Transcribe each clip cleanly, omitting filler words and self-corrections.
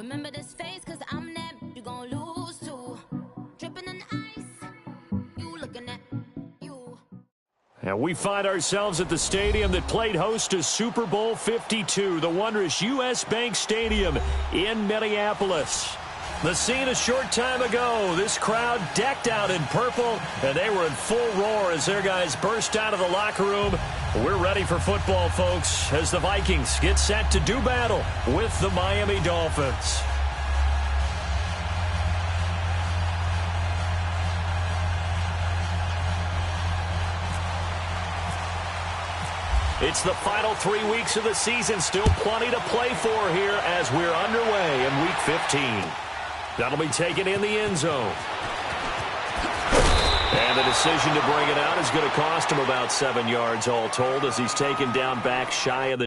Remember this face, cause I'm that you gon' lose too. Dripping in ice, you looking at you. And we find ourselves at the stadium that played host to Super Bowl 52, the wondrous U.S. Bank Stadium in Minneapolis. The scene a short time ago, this crowd decked out in purple, and they were in full roar as their guys burst out of the locker room. We're ready for football, folks, as the Vikings get set to do battle with the Miami Dolphins. It's the final 3 weeks of the season, still plenty to play for here as we're underway in Week 15. That'll be taken in the end zone. And the decision to bring it out is going to cost him about 7 yards all told as he's taken down back shy of the...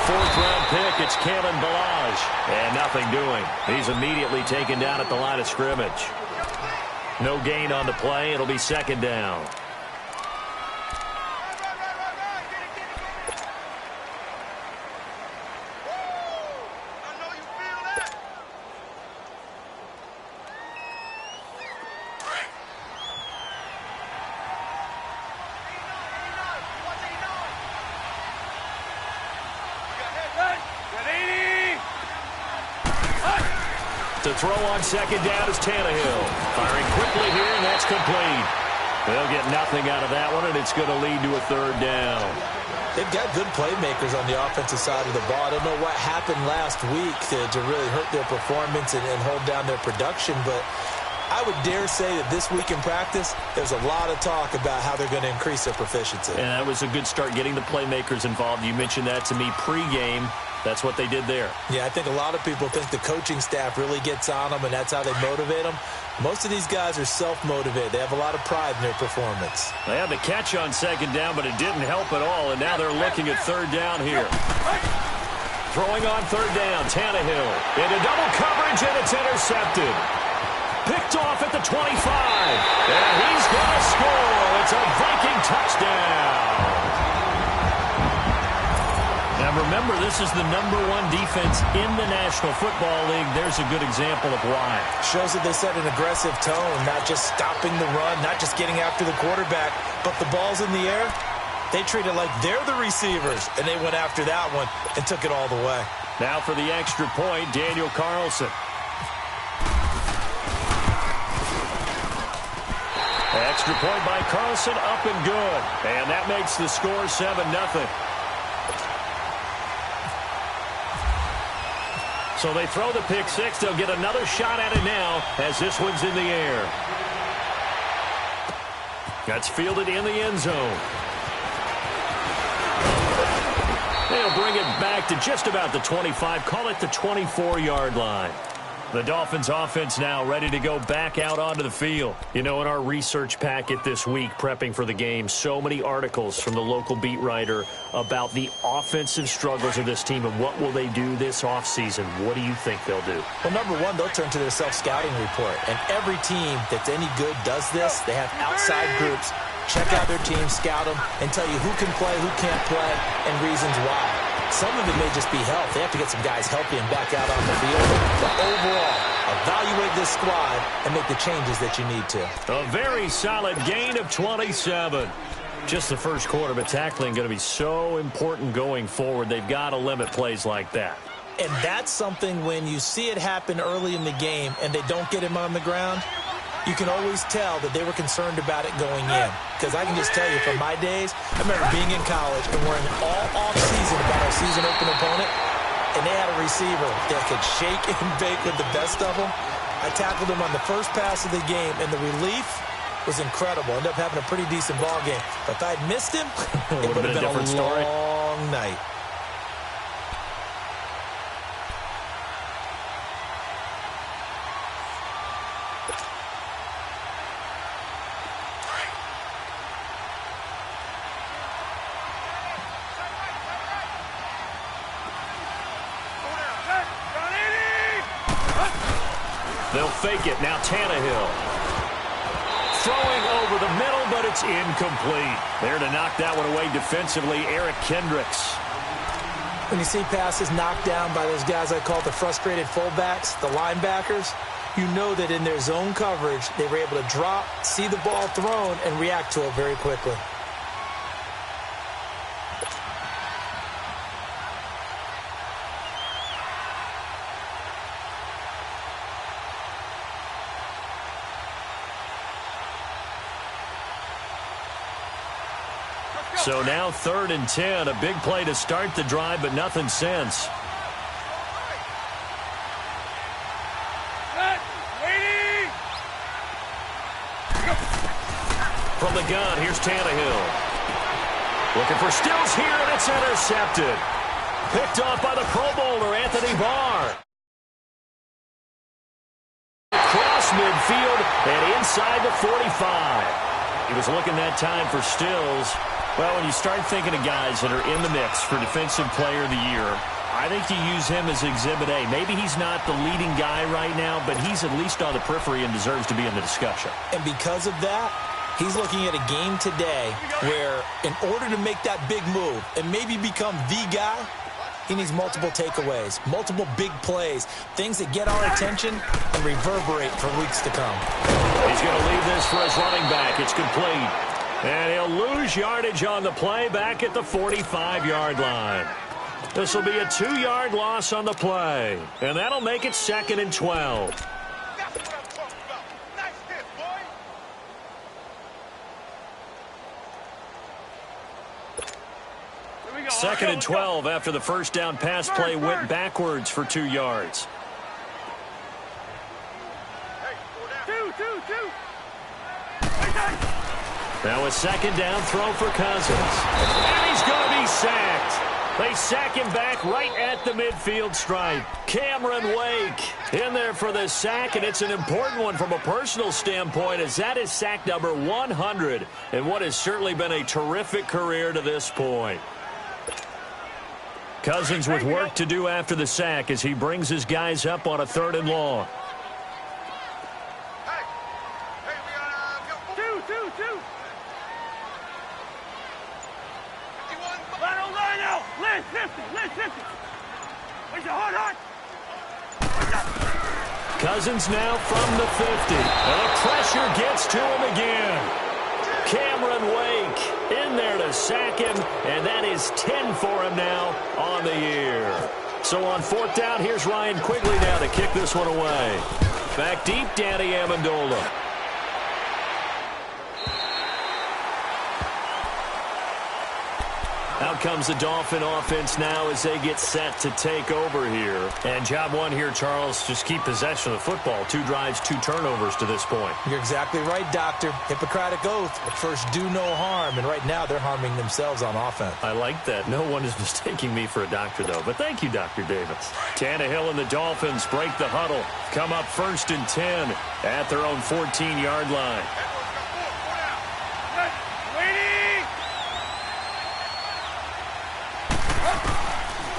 Fourth-round pick, it's Kalen Ballage. And nothing doing. He's immediately taken down at the line of scrimmage. No gain on the play. It'll be second down. To throw on second down is Tannehill. Firing quickly here, and that's complete. They'll get nothing out of that one, and it's going to lead to a third down. They've got good playmakers on the offensive side of the ball. I don't know what happened last week to really hurt their performance and hold down their production, but I would dare say that this week in practice, there's a lot of talk about how they're going to increase their proficiency. And that was a good start getting the playmakers involved. You mentioned that to me pregame. That's what they did there. Yeah, I think a lot of people think the coaching staff really gets on them, and that's how they motivate them. Most of these guys are self-motivated. They have a lot of pride in their performance. They had the catch on second down, but it didn't help at all, and now they're looking at third down here. Throwing on third down, Tannehill into double coverage, and it's intercepted. Picked off at the 25, and he's going to score. It's a Viking touchdown. Now remember, this is the #1 defense in the National Football League. There's a good example of why. Shows that they set an aggressive tone, not just stopping the run, not just getting after the quarterback, but the ball's in the air. They treat it like they're the receivers, and they went after that one and took it all the way. Now for the extra point, Daniel Carlson. Extra point by Carlson, up and good. And that makes the score 7-0. So they throw the pick six. They'll get another shot at it now as this one's in the air. That's fielded in the end zone. They'll bring it back to just about the 25, call it the 24-yard line. The Dolphins offense now ready to go back out onto the field. You know, in our research packet this week, prepping for the game, so many articles from the local beat writer about the offensive struggles of this team and what will they do this offseason. What do you think they'll do? Well, number one, they'll turn to their self-scouting report. And every team that's any good does this. They have outside groups. Check out their team, scout them, and tell you who can play, who can't play, and reasons why. Some of it may just be health. They have to get some guys healthy and back out on the field. But overall, evaluate this squad and make the changes that you need to. A very solid gain of 27. Just the first quarter, but tackling going to be so important going forward. They've got to limit plays like that. And that's something when you see it happen early in the game and they don't get him on the ground, you can always tell that they were concerned about it going in. Because I can just tell you from my days, I remember being in college and worrying all off-season about our season-open opponent, and they had a receiver that could shake and bake with the best of them. I tackled him on the first pass of the game, and the relief was incredible. Ended up having a pretty decent ball game. But if I'd missed him, it would have been a long night. They'll fake it. Now Tannehill. Throwing over the middle, but it's incomplete. There to knock that one away defensively, Eric Kendricks. When you see passes knocked down by those guys I call the frustrated fullbacks, the linebackers, you know that in their zone coverage, they were able to drop, see the ball thrown, and react to it very quickly. So now 3rd and 10, a big play to start the drive, but nothing since. From the gun, here's Tannehill. Looking for Stills here, and it's intercepted. Picked off by the Pro Bowler, Anthony Barr. Across midfield and inside the 45. He was looking that time for Stills. Well, when you start thinking of guys that are in the mix for Defensive Player of the Year, I think you use him as Exhibit A. Maybe he's not the leading guy right now, but he's at least on the periphery and deserves to be in the discussion. And because of that, he's looking at a game today where in order to make that big move and maybe become the guy, he needs multiple takeaways, multiple big plays, things that get our attention and reverberate for weeks to come. He's going to leave this for his running back. It's complete. And he'll lose yardage on the play back at the 45-yard line. This will be a 2-yard loss on the play. And that'll make it 2nd and 12. Second and 12 after the first down pass play went backwards for 2 yards. Now a 2nd down throw for Cousins. And he's going to be sacked. They sack him back right at the midfield stripe. Cameron Wake in there for the sack, and it's an important one from a personal standpoint, as that is sack number 100 in what has certainly been a terrific career to this point. Cousins with work to do after the sack as he brings his guys up on a 3rd and long. Cousins now from the 50. And the pressure gets to him again. Cameron Wake in there to sack him, and that is 10 for him now on the year. So on 4th down, here's Ryan Quigley now to kick this one away. Back deep, Danny Amendola. Out comes the Dolphin offense now as they get set to take over here. And job one here, Charles, just keep possession of the football. 2 drives, 2 turnovers to this point. You're exactly right, Doctor. Hippocratic oath. But first, do no harm. And right now, they're harming themselves on offense. I like that. No one is mistaking me for a doctor, though. But thank you, Dr. Davis. Tannehill and the Dolphins break the huddle. Come up 1st and 10 at their own 14-yard line.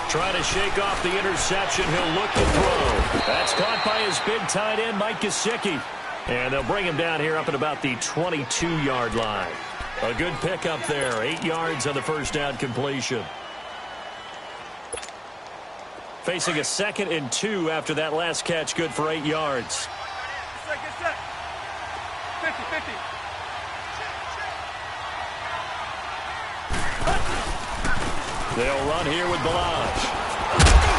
Trying to shake off the interception. He'll look to throw. That's caught by his big tight end, Mike Gesicki. And they'll bring him down here up at about the 22-yard line. A good pickup there. 8 yards on the first down completion. Facing a 2nd and 2 after that last catch. Good for 8 yards. Get set. 50-50. They'll run here with Balaj.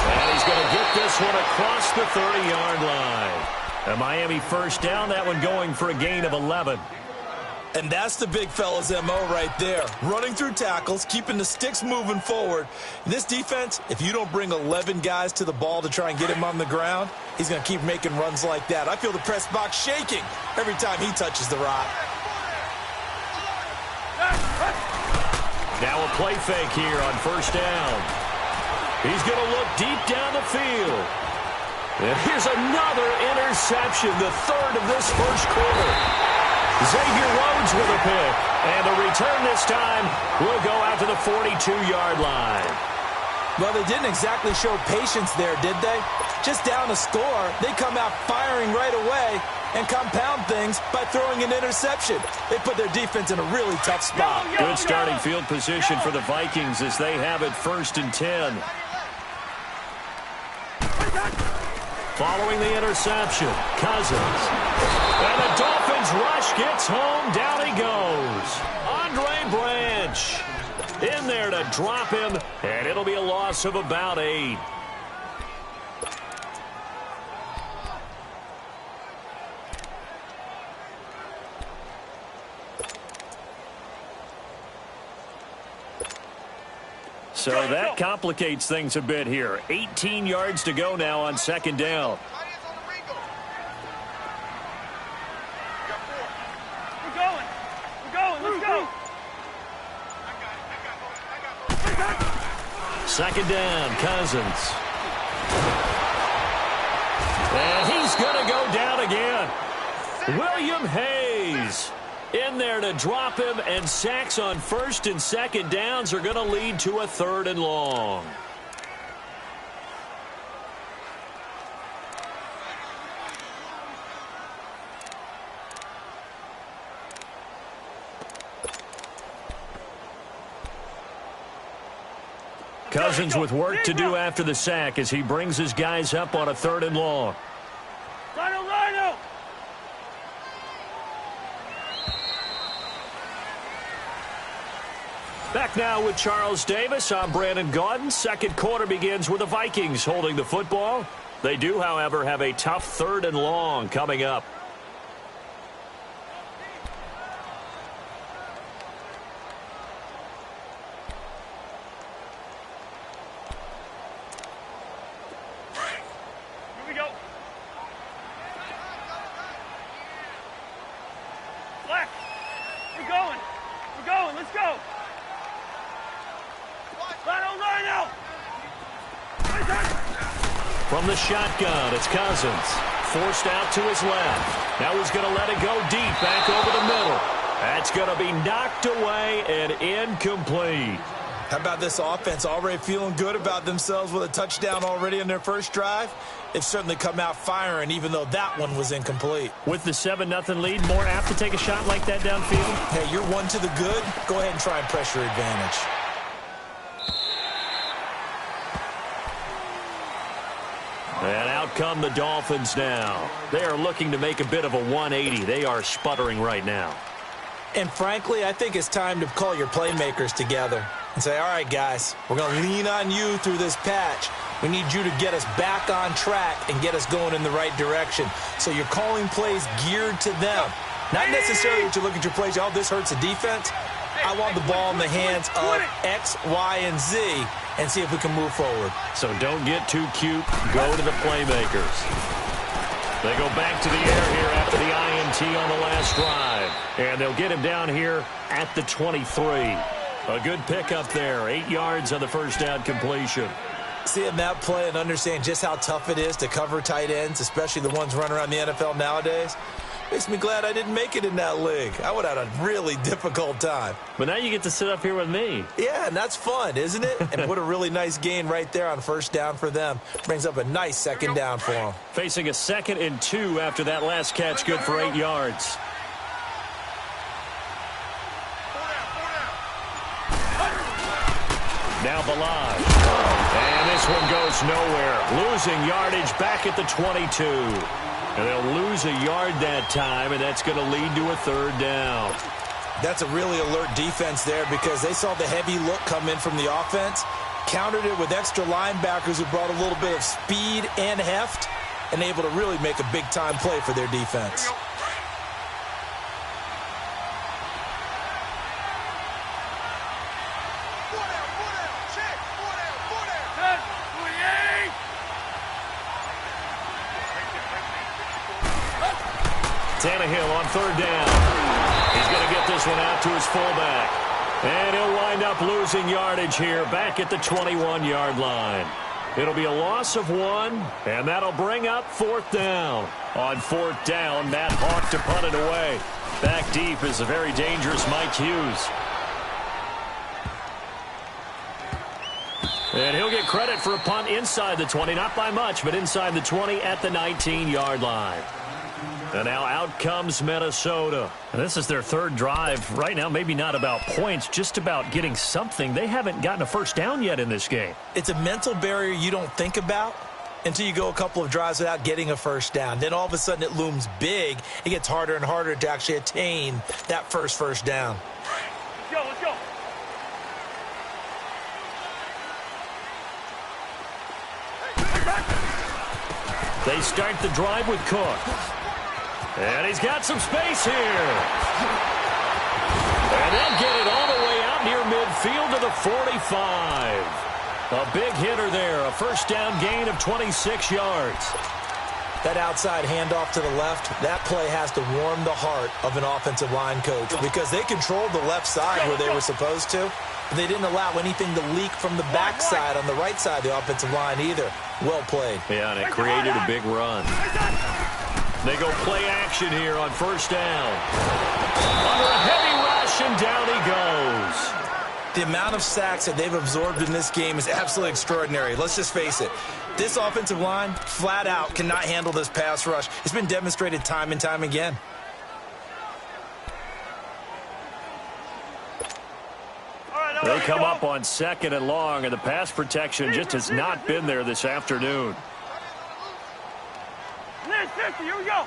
And he's going to get this one across the 30-yard line. A Miami first down, that one going for a gain of 11. And that's the big fella's MO right there. Running through tackles, keeping the sticks moving forward. In this defense, if you don't bring 11 guys to the ball to try and get him on the ground, he's going to keep making runs like that. I feel the press box shaking every time he touches the rock. Now a play fake here on first down. He's going to look deep down the field. And here's another interception, the 3rd of this first quarter. Xavier Rhodes with a pick. And the return this time will go out to the 42-yard line. Well, they didn't exactly show patience there, did they? Just down a score, they come out firing right away and compound things by throwing an interception. They put their defense in a really tough spot. Good starting field position for the Vikings as they have it 1st and 10. Following the interception, Cousins. And the Dolphins rush gets home. Down he goes. Andre Branch in there to drop him, and it'll be a loss of about 8. So that complicates things a bit here. 18 yards to go now on 2nd down. We're going. Let's go. 2nd down, Cousins. And he's going to go down again. William Hayes in there to drop him, and sacks on 1st and 2nd downs are going to lead to a 3rd and long. Cousins with work to do after the sack as he brings his guys up on a 3rd and long. Rhino! Back now with Charles Davis. I'm Brandon Gaudin. 2nd quarter begins with the Vikings holding the football. They do, however, have a tough 3rd and long coming up. Here we go. Black. We're going. Let's go. Rhino! From the shotgun, it's Cousins. Forced out to his left. Now he's going to let it go deep, back over the middle. That's going to be knocked away and incomplete. How about this offense already feeling good about themselves with a touchdown already in their first drive? They've certainly come out firing, even though that one was incomplete. With the 7-0 lead, more apt to take a shot like that downfield? Hey, you're one to the good. Go ahead and try and pressure advantage. And out come the Dolphins now. They are looking to make a bit of a 180. They are sputtering right now. And frankly, I think it's time to call your playmakers together and say, all right, guys, we're going to lean on you through this patch. We need you to get us back on track and get us going in the right direction. So you're calling plays geared to them. Not necessarily that you look at your plays, oh, this hurts the defense. I want the ball in the hands of X, Y, and Z and see if we can move forward. So don't get too cute. Go to the playmakers. They go back to the air here after the INT on the last drive. And they'll get him down here at the 23. A good pickup there. 8 yards on the first down completion. Seeing that play and understand just how tough it is to cover tight ends, especially the ones running around the NFL nowadays, makes me glad I didn't make it in that league. I would have had a really difficult time. But now you get to sit up here with me. Yeah, and that's fun, isn't it? And what a really nice gain right there on first down for them. Brings up a nice second down for them. Facing a 2nd and 2 after that last catch, good for 8 yards. Now Balaj. And this one goes nowhere. Losing yardage back at the 22. And they'll lose a yard that time, and that's going to lead to a 3rd down. That's a really alert defense there because they saw the heavy look come in from the offense, countered it with extra linebackers who brought a little bit of speed and heft, and able to really make a big-time play for their defense. Tannehill on 3rd down. He's going to get this one out to his fullback. And he'll wind up losing yardage here back at the 21-yard line. It'll be a loss of 1, and that'll bring up 4th down. On 4th down, Matt Hawk to punt it away. Back deep is a very dangerous Mike Hughes. And he'll get credit for a punt inside the 20, not by much, but inside the 20 at the 19-yard line. And now out comes Minnesota. And this is their 3rd drive. Right now, maybe not about points, just about getting something. They haven't gotten a first down yet in this game. It's a mental barrier you don't think about until you go a couple of drives without getting a first down. Then all of a sudden it looms big. It gets harder and harder to actually attain that first down. Let's go, let's go. They start the drive with Cook. And he's got some space here. And they'll get it all the way out near midfield to the 45. A big hitter there. A first down gain of 26 yards. That outside handoff to the left, that play has to warm the heart of an offensive line coach because they controlled the left side where they were supposed to. But they didn't allow anything to leak from the backside on the right side of the offensive line either. Well played. Yeah, and it created a big run. They go play action here on first down. Under a heavy rush, and down he goes. The amount of sacks that they've absorbed in this game is absolutely extraordinary. Let's just face it. This offensive line, flat out, cannot handle this pass rush. It's been demonstrated time and time again. They come up on 2nd and long, and the pass protection just has not been there this afternoon. 50, here we go.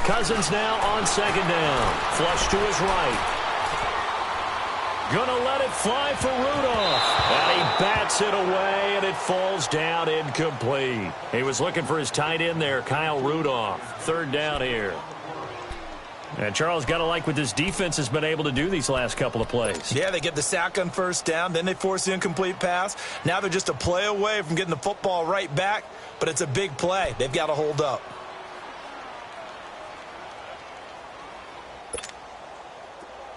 Cousins now on 2nd down. Flush to his right. Gonna let it fly for Rudolph. And he bats it away, and it falls down incomplete. He was looking for his tight end there, Kyle Rudolph. 3rd down here. And Charles, got to like what this defense has been able to do these last couple of plays. Yeah, they get the sack on first down, then they force the incomplete pass. Now they're just a play away from getting the football right back, but it's a big play. They've got to hold up.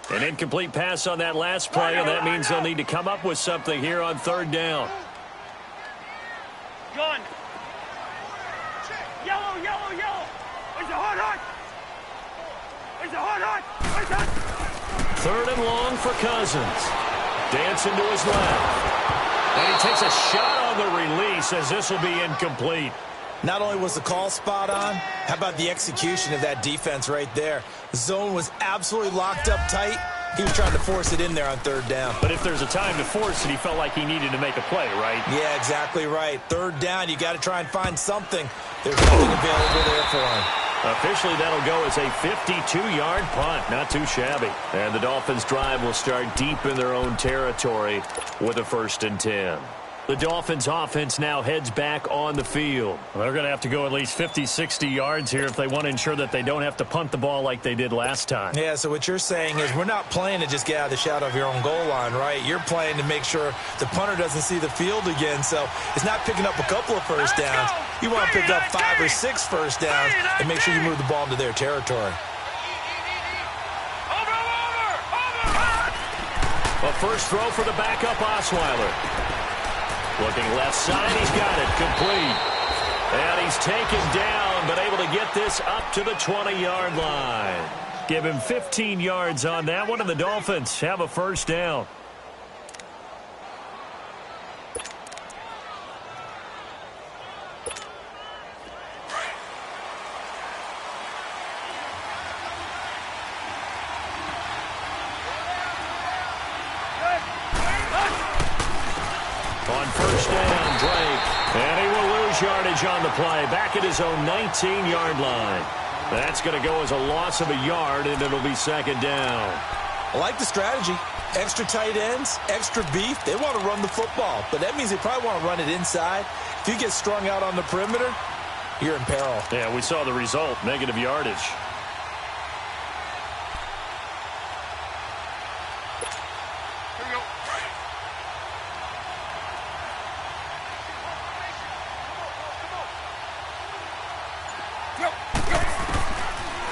An incomplete pass on that last play, and that means they'll need to come up with something here on 3rd down. Gun. Yellow, yellow, yellow. Where's the hot? 3rd and long for Cousins. Dancing to his left. And he takes a shot on the release as this will be incomplete. Not only was the call spot on, how about the execution of that defense right there? The zone was absolutely locked up tight. He was trying to force it in there on 3rd down. But if there's a time to force it, he felt like he needed to make a play, right? Yeah, exactly right. 3rd down, you got to try and find something. There's nothing available there for him. Officially, that'll go as a 52-yard punt. Not too shabby. And the Dolphins' drive will start deep in their own territory with a 1st and 10. The Dolphins offense now heads back on the field. They're going to have to go at least 50, 60 yards here if they want to ensure that they don't have to punt the ball like they did last time. Yeah, so what you're saying is we're not playing to just get out of the shadow of your own goal line, right? You're playing to make sure the punter doesn't see the field again. So it's not picking up a couple of first downs. You want to pick up 5 or 6 first downs and make sure you move the ball into their territory. A first throw for the backup Osweiler. Looking left side, he's got it, complete. And he's taken down, but able to get this up to the 20-yard line. Give him 15 yards on that one, and the Dolphins have a first down. On first down, Drake. And he will lose yardage on the play. Back at his own 19-yard line. That's going to go as a loss of a yard, and it'll be second down. I like the strategy. Extra tight ends, extra beef. They want to run the football, but that means they probably want to run it inside. If you get strung out on the perimeter, you're in peril. Yeah, we saw the result, negative yardage.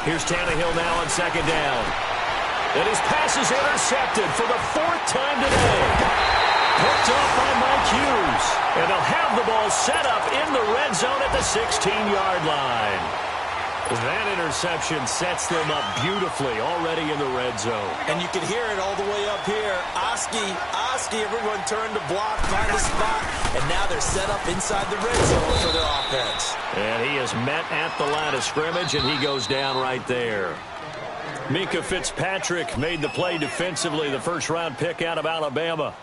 Here's Tannehill now on second down. And his pass is intercepted for the 4th time today. Picked off by Mike Hughes. And they'll have the ball set up in the red zone at the 16-yard line. That interception sets them up beautifully already in the red zone. And you can hear it all the way up here. Oski, everyone turned to block, find a spot, and now they're set up inside the red zone for their offense. And he is met at the line of scrimmage, and he goes down right there. Minka Fitzpatrick made the play defensively, the first-round pick out of Alabama.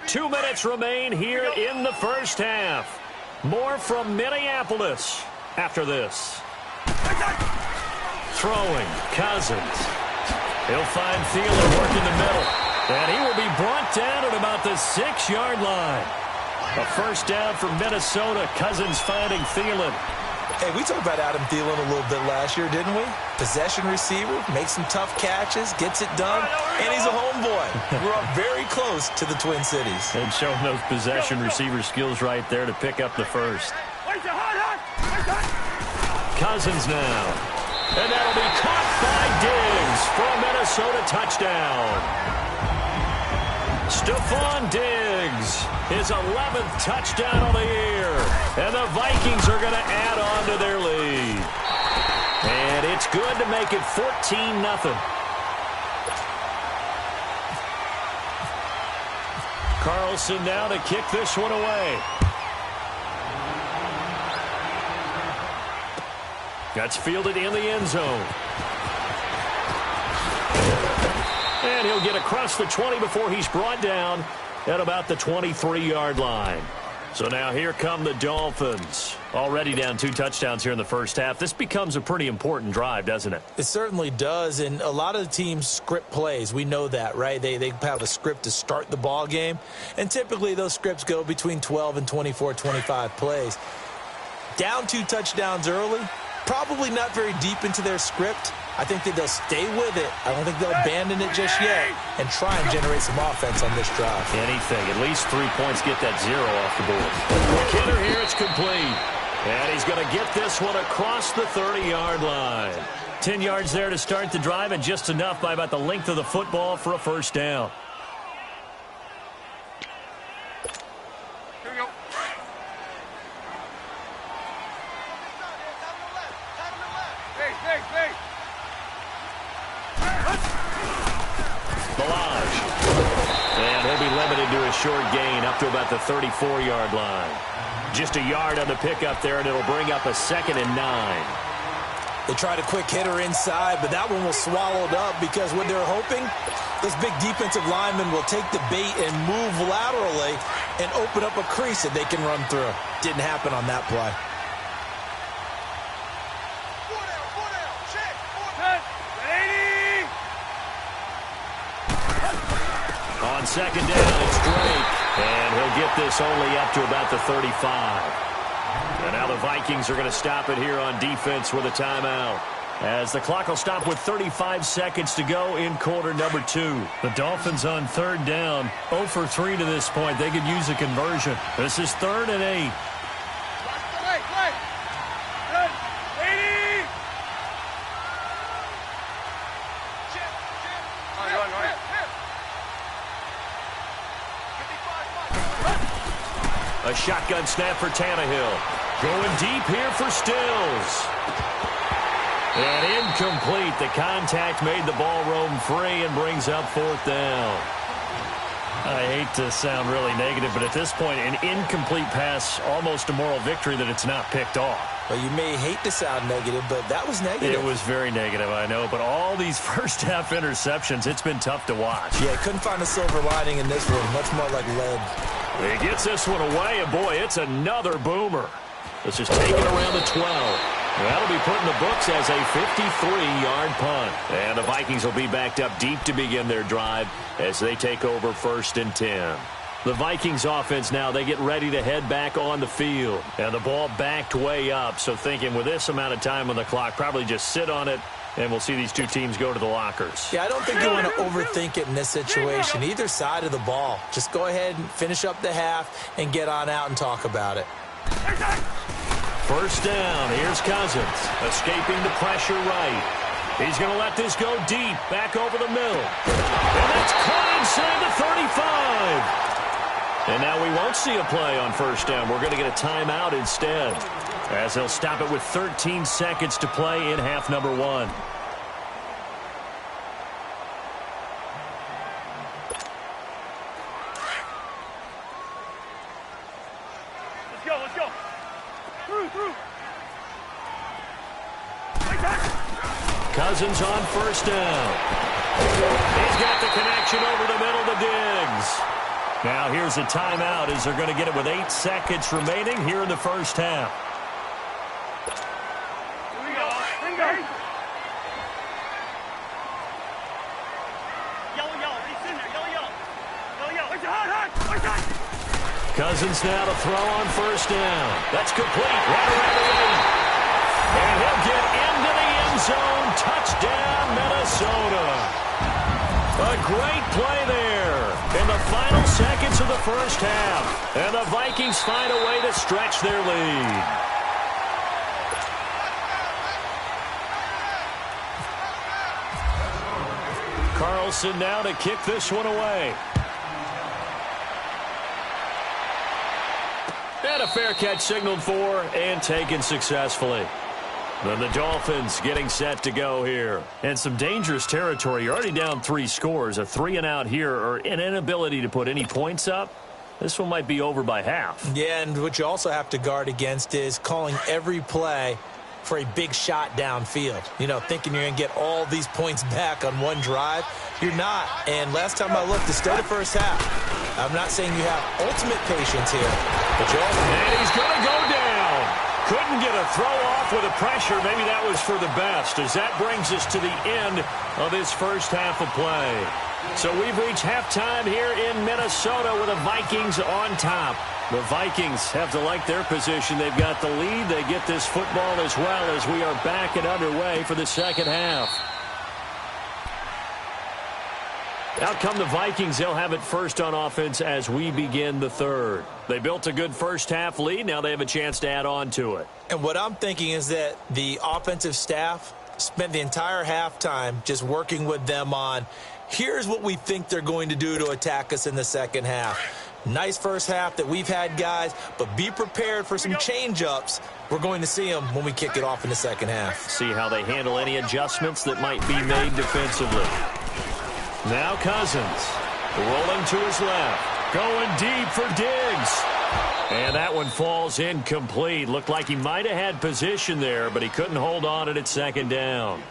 2 minutes remain here in the first half. More from Minneapolis after this. Throwing, Cousins. He'll find Thielen working the middle. And he will be brought down at about the 6-yard line. A first down for Minnesota. Cousins finding Thielen. Hey, we talked about Adam Thielen a little bit last year, didn't we? Possession receiver, makes some tough catches, gets it done, and he's a homeboy. Grew up very close to the Twin Cities. And showing those possession receiver skills right there to pick up the first. Cousins now. And that'll be caught by Diggs for a Minnesota touchdown. Stephon Diggs, his 11th touchdown of the year. And the Vikings are going to add on to their lead. And it's good to make it 14-0. Carlson now to kick this one away. That's fielded in the end zone. And he'll get across the 20 before he's brought down at about the 23-yard line. So now here come the Dolphins. Already down 2 touchdowns here in the first half. This becomes a pretty important drive, doesn't it? It certainly does, and a lot of the teams script plays. We know that, right? They have a script to start the ball game, and typically those scripts go between 12 and 24, 25 plays. Down 2 touchdowns early, probably not very deep into their script. I think that they'll stay with it. I don't think they'll abandon it just yet and try and generate some offense on this drive. Anything. At least 3 points, get that 0 off the board. Quick hitter here. It's complete. And he's going to get this one across the 30-yard line. 10 yards there to start the drive, and just enough by about the length of the football for a first down. Short gain up to about the 34-yard line. Just a yard on the pickup there, and it'll bring up a 2nd and 9. They tried a quick hitter inside, but that one was swallowed up because what they're hoping, this big defensive lineman will take the bait and move laterally and open up a crease that they can run through. Didn't happen on that play. On second down, it's Drake. And he'll get this only up to about the 35. And now the Vikings are going to stop it here on defense with a timeout, as the clock will stop with 35 seconds to go in quarter number 2. The Dolphins on third down, 0 for 3 to this point. They could use a conversion. This is 3rd and 8. A shotgun snap for Tannehill. Going deep here for Stills. And incomplete. The contact made the ball roam free and brings up 4th down. I hate to sound really negative, but at this point, an incomplete pass, almost a moral victory that it's not picked off. Well, you may hate to sound negative, but that was negative. It was very negative, I know. But all these first-half interceptions, it's been tough to watch. Yeah, couldn't find a silver lining in this one. Much more like lead. He gets this one away, and boy, it's another boomer. This is taken around the 12. That'll be put in the books as a 53-yard punt. And the Vikings will be backed up deep to begin their drive as they take over 1st and 10. The Vikings offense now, they get ready to head back on the field. And the ball backed way up, so thinking with this amount of time on the clock, probably just sit on it, and we'll see these two teams go to the lockers. Yeah, I don't think you want to overthink it in this situation. Either side of the ball. Just go ahead and finish up the half and get on out and talk about it. 1st down. Here's Cousins, escaping the pressure right. He's going to let this go deep, back over the middle. And that's caught inside the 35. And now we won't see a play on 1st down. We're going to get a timeout instead, as they'll stop it with 13 seconds to play in half number 1. Let's go. Through. Cousins on 1st down. He's got the connection over the middle to Diggs. Now here's a timeout as they're going to get it with 8 seconds remaining here in the 1st half. Here we go. Yellow. He's in there. Yellow. Hot. Cousins now to throw on 1st down. That's complete. Right around the 8. And he'll get into the end zone. Touchdown, Minnesota. A great play there in the final seconds of the 1st half. And the Vikings find a way to stretch their lead. Carlson now to kick this one away. And a fair catch signaled for and taken successfully. Then the Dolphins getting set to go here. And some dangerous territory. You're already down 3 scores. A 3-and-out here, or an inability to put any points up. This one might be over by half. Yeah, and what you also have to guard against is calling every play for a big shot downfield. You know, thinking you're going to get all these points back on one drive. You're not. And last time I looked, it's still the 1st half. I'm not saying you have ultimate patience here, but you also... And he's going to go down. Couldn't get a throw off with the pressure. Maybe that was for the best, as that brings us to the end of this 1st half of play. So we've reached halftime here in Minnesota with the Vikings on top. The Vikings have to like their position. They've got the lead. They get this football as well as we are back and underway for the 2nd half. Out come the Vikings. They'll have it first on offense as we begin the 3rd. They built a good 1st half lead. Now they have a chance to add on to it. And what I'm thinking is that the offensive staff spent the entire halftime just working with them on, here's what we think they're going to do to attack us in the 2nd half. Nice 1st half that we've had, guys, but be prepared for some change-ups. We're going to see them when we kick it off in the 2nd half. See how they handle any adjustments that might be made defensively. Now Cousins rolling to his left, going deep for Diggs. And that one falls incomplete. Looked like he might have had position there, but he couldn't hold on at 2nd down.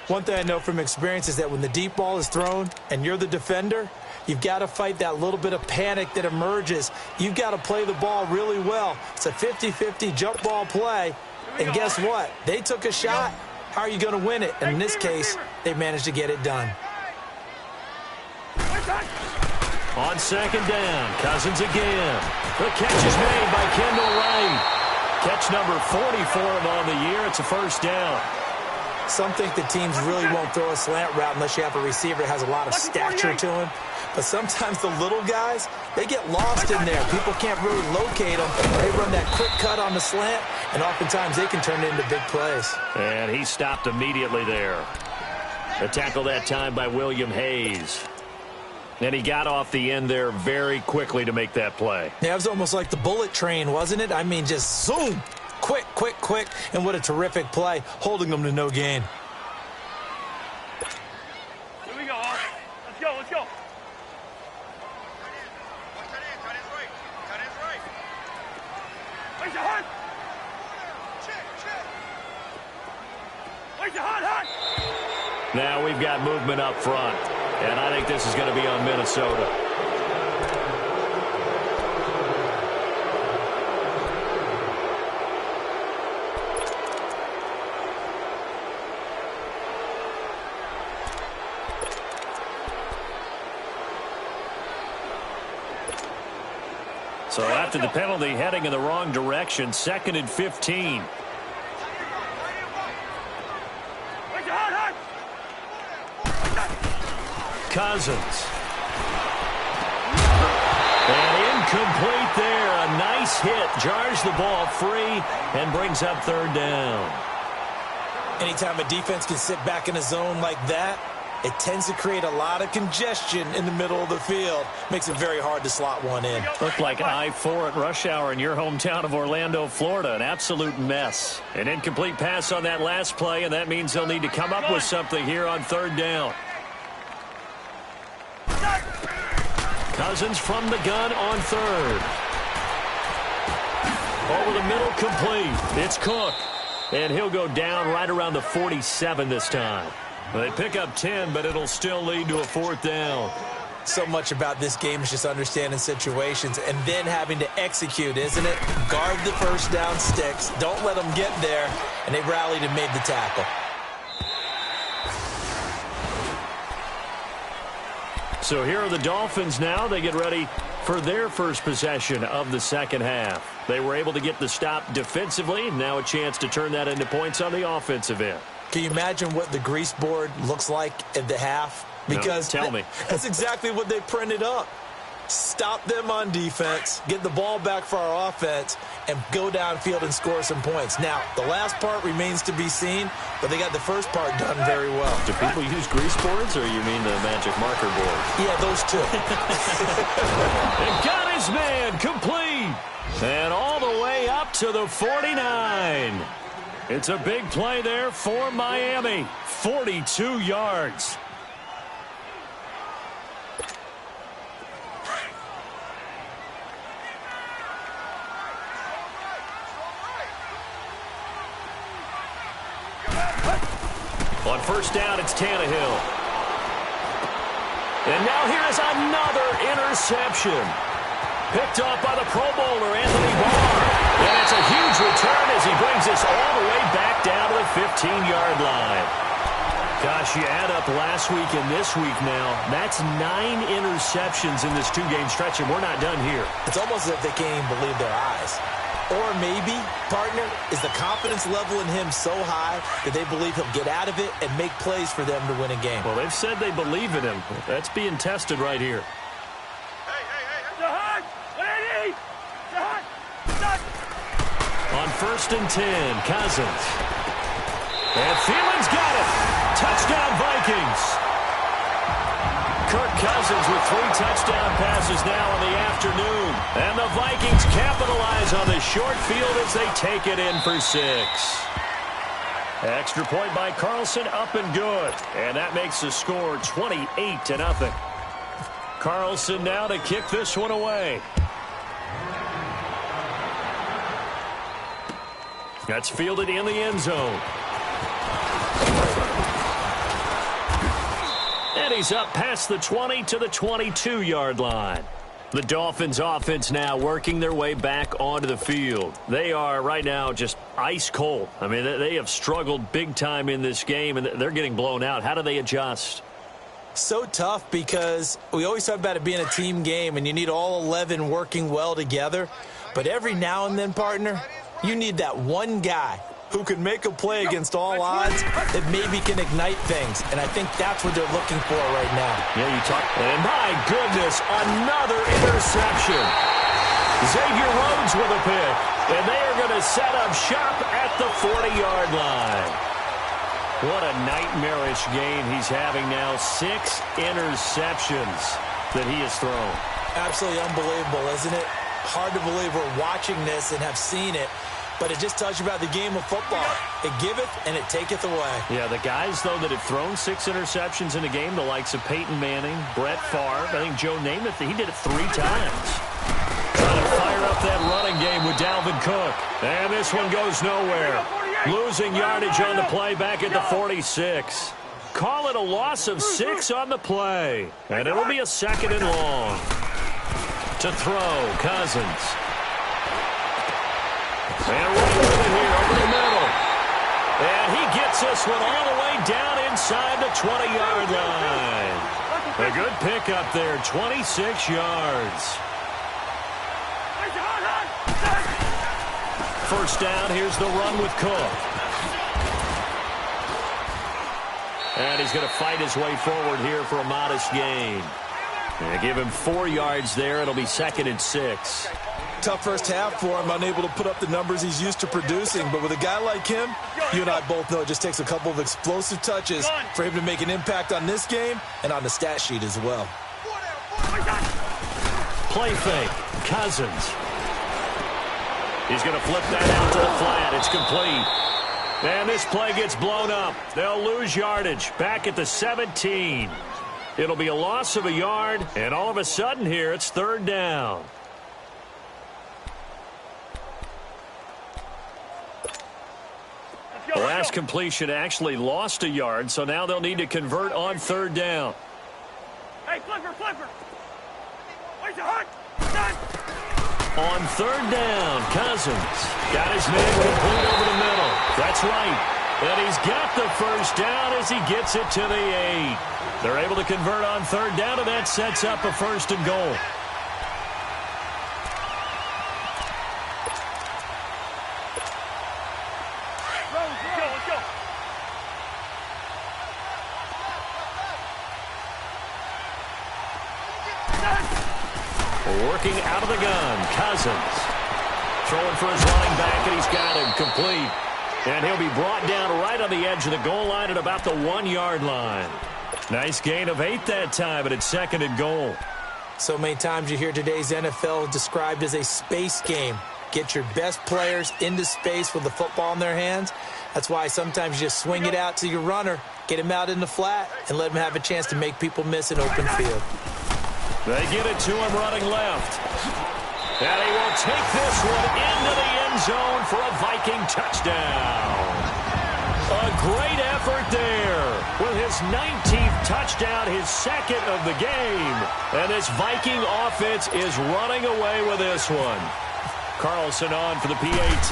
One thing I know from experience is that when the deep ball is thrown and you're the defender, you've got to fight that little bit of panic that emerges. You've got to play the ball really well. It's a 50-50 jump ball play. And guess what? They took a shot. How are you going to win it? And in this case, they managed to get it done. On second down, Cousins again. The catch is made by Kendall Wright. Catch number 44 on the year. It's a first down. Some think that teams really won't throw a slant route unless you have a receiver that has a lot of stature to him. But sometimes the little guys, they get lost in there. People can't really locate them. They run that quick cut on the slant, and oftentimes they can turn it into big plays. And he stopped immediately there. A tackle that time by William Hayes. And he got off the end there very quickly to make that play. Yeah, it was almost like the bullet train, wasn't it? I mean, just zoom. Quick, quick, quick. And what a terrific play, holding them to no gain. Here we go. Let's go, let's go. Where's your heart? Where's your heart? Now we've got movement up front. And I think this is going to be on Minnesota. So after the penalty, heading in the wrong direction, 2nd and 15. Cousins. And incomplete there. A nice hit. Jars the ball free and brings up 3rd down. Anytime a defense can sit back in a zone like that, it tends to create a lot of congestion in the middle of the field. Makes it very hard to slot one in. Looked like I-4 at rush hour in your hometown of Orlando, Florida. An absolute mess. An incomplete pass on that last play, and that means they'll need to come up with something here on 3rd down. Cousins from the gun on 3rd. Over the middle, complete. It's Cook. And he'll go down right around the 47 this time. They pick up 10, but it'll still lead to a 4th down. So much about this game is just understanding situations and then having to execute, isn't it? Guard the first down sticks. Don't let them get there. And they rallied and made the tackle. So here are the Dolphins now. They get ready for their first possession of the second half. They were able to get the stop defensively. Now a chance to turn that into points on the offensive end. Can you imagine what the grease board looks like at the half? Because no, tell me. That's exactly what they printed up. Stop them on defense, get the ball back for our offense, and go downfield and score some points. Now, the last part remains to be seen, but they got the first part done very well. Do people use grease boards, or you mean the magic marker board? Yeah, those two. And got his man complete. And all the way up to the 49. It's a big play there for Miami. 42 yards. On first down, it's Tannehill. And now here is another interception. Picked off by the Pro Bowler, Anthony Barr. And it's a huge return as he brings this all the way back down to the 15-yard line. Gosh, you add up last week and this week now, that's 9 interceptions in this 2-game stretch, and we're not done here. It's almost as if they can't even believe their eyes. Or maybe, partner, is the confidence level in him so high that they believe he'll get out of it and make plays for them to win a game. Well, they've said they believe in him. That's being tested right here. On first and 10, Cousins. And Thielens got it. Touchdown, Vikings. Kirk Cousins with 3 touchdown passes now in the afternoon. And the Vikings capitalize on the short field as they take it in for 6. Extra point by Carlson, up and good. And that makes the score 28-0. Carlson now to kick this one away. That's fielded in the end zone. And he's up past the 20 to the 22-yard line. The Dolphins offense now working their way back onto the field. They are right now just ice cold. I mean, they have struggled big time in this game, and they're getting blown out. How do they adjust? So tough because we always talk about it being a team game and you need all 11 working well together. But every now and then, partner, you need that one guy who can make a play against all odds that maybe can ignite things. And I think that's what they're looking for right now. Yeah, you talk. And my goodness, another interception. Xavier Rhodes with a pick. And they are going to set up shop at the 40-yard line. What a nightmarish game he's having now. 6 interceptions that he has thrown. Absolutely unbelievable, isn't it? Hard to believe we're watching this and have seen it. But it just tells you about the game of football. It giveth and it taketh away. Yeah, the guys, though, that have thrown 6 interceptions in a game, the likes of Peyton Manning, Brett Favre, I think Joe Namath, he did it 3 times. Trying to fire up that running game with Dalvin Cook. And this one goes nowhere. Losing yardage on the play back at the 46. Call it a loss of 6 on the play. And it'll be a 2nd and long. To throw, Cousins. And right with it here over the middle. And he gets this one all the way down inside the 20-yard line. A good pickup there, 26 yards. First down, here's the run with Cook. And he's going to fight his way forward here for a modest gain. And give him 4 yards there. It'll be 2nd and 6. Tough first half for him, unable to put up the numbers he's used to producing. But with a guy like him, you and I both know it just takes a couple of explosive touches for him to make an impact on this game and on the stat sheet as well. Play fake, Cousins. He's going to flip that out to the flat. It's complete. And this play gets blown up. They'll lose yardage back at the 17. It'll be a loss of a yard, and all of a sudden here, it's 3rd down. The last completion actually lost a yard, so now they'll need to convert on 3rd down. Hey, flipper. Where's your heart? On 3rd down, Cousins got his man complete over the middle. That's right. And he's got the first down as he gets it to the 8. They're able to convert on 3rd down, and that sets up a 1st and goal. Let's go. Working out of the gun, Cousins. Throwing for his running back, and he's got him complete. And he'll be brought down right on the edge of the goal line at about the 1-yard line. Nice gain of 8 that time, but it's 2nd and goal. So many times you hear today's NFL described as a space game. Get your best players into space with the football in their hands. That's why sometimes you just swing it out to your runner, get him out in the flat, and let him have a chance to make people miss an open field. They get it to him running left. And he will take this one into the end zone for a Viking touchdown. A great effort there with his 19th touchdown, his 2nd of the game. And this Viking offense is running away with this one. Carlson on for the PAT.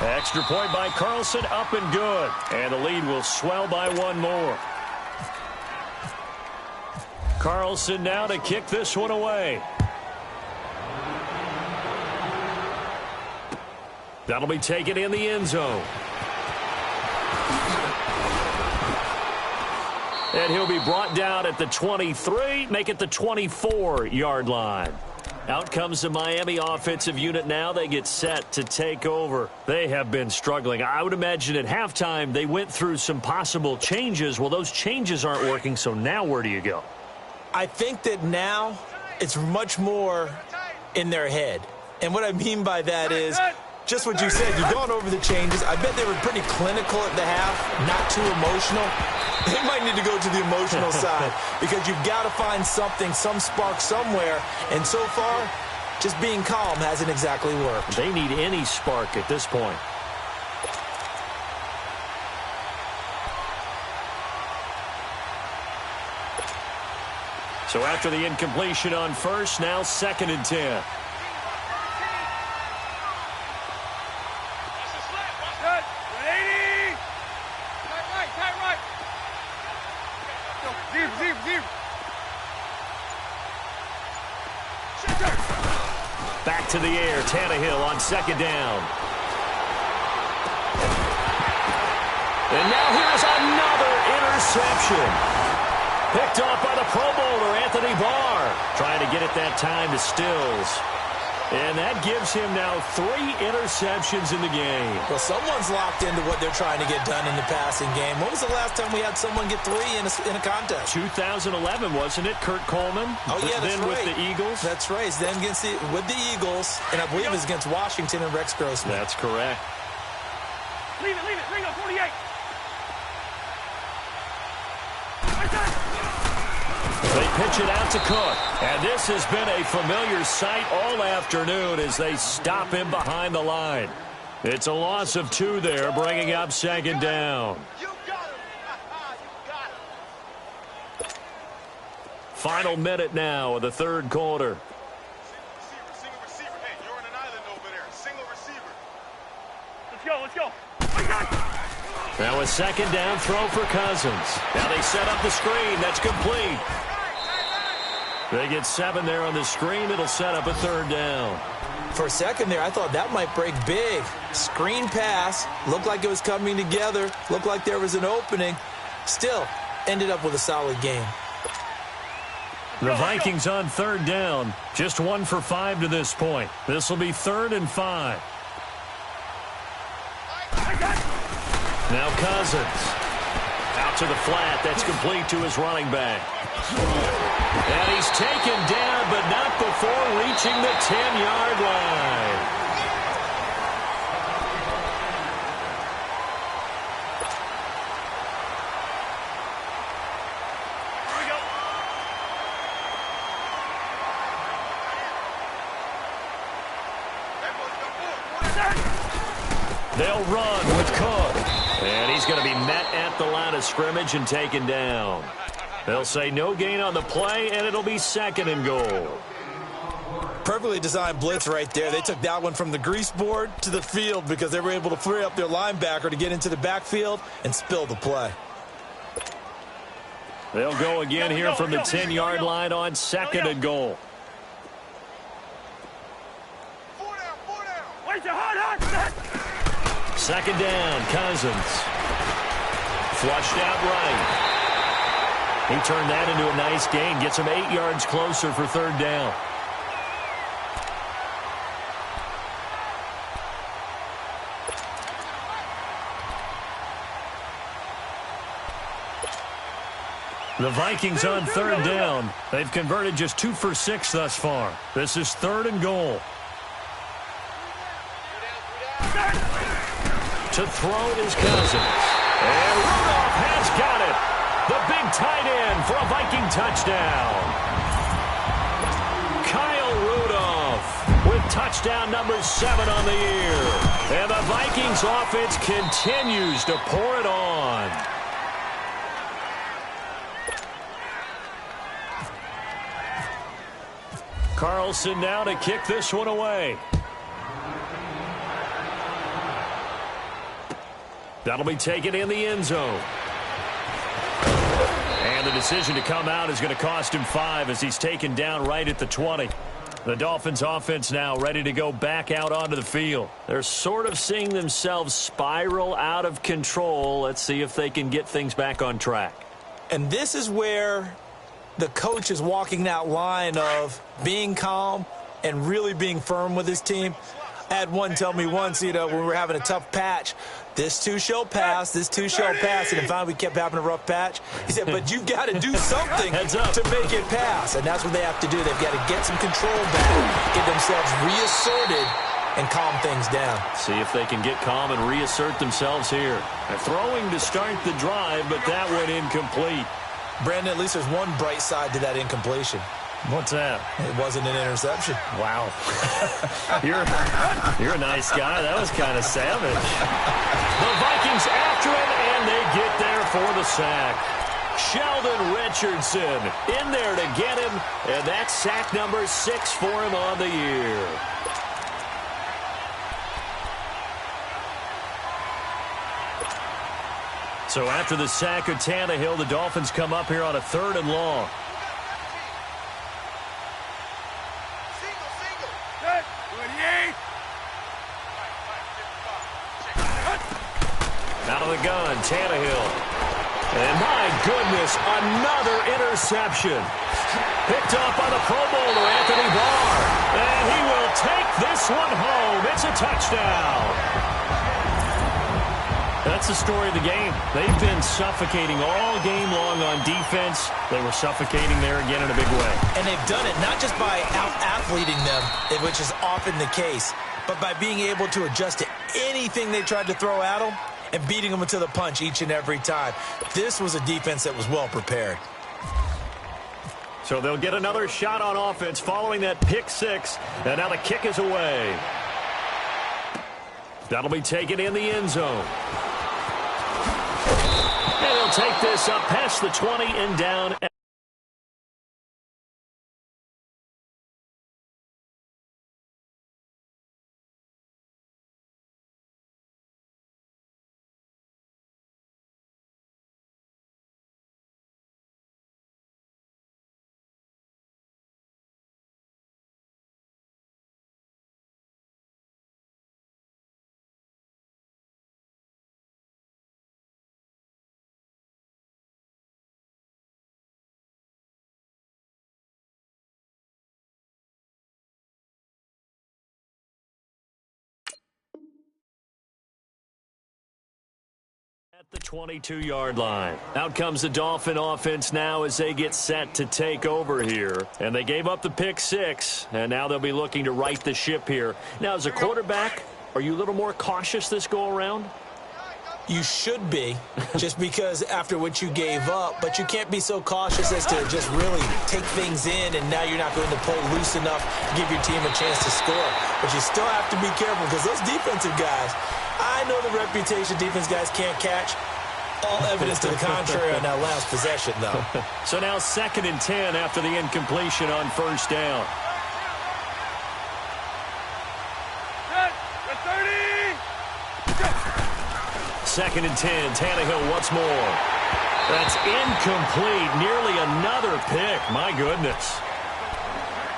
Extra point by Carlson, up and good. And the lead will swell by 1 more. Carlson now to kick this one away. That'll be taken in the end zone. And he'll be brought down at the 23, make it the 24-yard line. Out comes the Miami offensive unit now. They get set to take over. They have been struggling. I would imagine at halftime they went through some possible changes. Well, those changes aren't working, so now where do you go? I think that now it's much more in their head. And what I mean by that is just what you said. You've gone over the changes. I bet they were pretty clinical at the half, not too emotional. They might need to go to the emotional side because you've got to find something, some spark somewhere. And so far, just being calm hasn't exactly worked. They need any spark at this point. So after the incompletion on first, now 2nd and 10. to the air. Tannehill on second down. And now here's another interception. Picked off by the Pro Bowler, Anthony Barr. Trying to get it that time to Stills. And that gives him now 3 interceptions in the game. Well, someone's locked into what they're trying to get done in the passing game. When was the last time we had someone get 3 in a contest? 2011, wasn't it? Kurt Coleman? Oh, yeah, that's then right. with the Eagles? That's right. Then with the Eagles, and I believe it was against Washington and Rex Grossman. That's correct. Leave it. Ringo, 48. They pitch it out to Cook. And this has been a familiar sight all afternoon as they stop him behind the line. It's a loss of 2 there, bringing up second down. You got him. You got him. Final minute now of the third quarter. Single receiver. Hey, you're on an island over there. Single receiver. Let's go. Now a second down throw for Cousins. Now they set up the screen. That's complete. They get 7 there on the screen. It'll set up a third down. For a second there, I thought that might break big. Screen pass. Looked like it was coming together. Looked like there was an opening. Still, ended up with a solid game. The Vikings on third down. Just 1 for 5 to this point. This will be 3rd and 5. Now Cousins. Out to the flat. That's complete to his running back. And he's taken down, but not before reaching the 10-yard line. Here we go. They'll run with Cook. And he's going to be met at the line of scrimmage and taken down. They'll say no gain on the play, and it'll be 2nd and goal. Perfectly designed blitz right there. They took that one from the grease board to the field because they were able to free up their linebacker to get into the backfield and spill the play. They'll go again here from the 10-yard line on 2nd and goal. 4 down. Wait, hot. 2nd down, Cousins. Flushed out right. He turned that into a nice gain. Gets him 8 yards closer for 3rd down. The Vikings on 3rd down. They've converted just 2 for 6 thus far. This is 3rd and goal. To throw is Cousins. And Rudolph has got it. The big tight end for a Viking touchdown. Kyle Rudolph with touchdown number 7 on the year. And the Vikings offense continues to pour it on. Carlson now to kick this one away. That'll be taken in the end zone. And the decision to come out is going to cost him 5 as he's taken down right at the 20. The Dolphins offense now ready to go back out onto the field. They're sort of seeing themselves spiral out of control. Let's see if they can get things back on track. And this is where the coach is walking that line of being calm and really being firm with his team. I had one tell me once, when we were having a tough patch, this too shall pass, and then finally we kept having a rough patch. He said, but you've got to do something to make it pass, and that's what they have to do. They've got to get some control back, get themselves reasserted, and calm things down. See if they can get calm and reassert themselves here. They're throwing to start the drive, but that went incomplete. Brandon, at least there's one bright side to that incompletion. What's that? It wasn't an interception. Wow. You're a nice guy. That was kind of savage. The Vikings after him, and they get there for the sack. Sheldon Richardson in there to get him, and that's sack number 6 for him on the year. So after the sack of Tannehill, the Dolphins come up here on a 3rd and long. Single. Good. Out of the gun, Tannehill. And my goodness, another interception. Picked off by the Pro Bowler, Anthony Barr. And he will take this one home. It's a touchdown. That's the story of the game. They've been suffocating all game long on defense. They were suffocating there again in a big way. And they've done it not just by out-athleting them, which is often the case, but by being able to adjust to anything they tried to throw at them and beating them to the punch each and every time. This was a defense that was well prepared. So they'll get another shot on offense following that pick six. And now the kick is away. That'll be taken in the end zone. And he'll take this up past the 20 and down. At the 22-yard line. Out comes the Dolphin offense now as they get set to take over here. And they gave up the pick six, and now they'll be looking to right the ship here. Now, as a quarterback, are you a little more cautious this go-around? You should be, just because after what you gave up, but you can't be so cautious as to just really take things in, and now you're not going to play loose enough to give your team a chance to score. But you still have to be careful because those defensive guys, I know the reputation defense guys can't catch. All evidence to the contrary on that last possession, though. So now 2nd and 10 after the incompletion on first down. Second and 10, Tannehill once more. That's incomplete, nearly another pick. My goodness.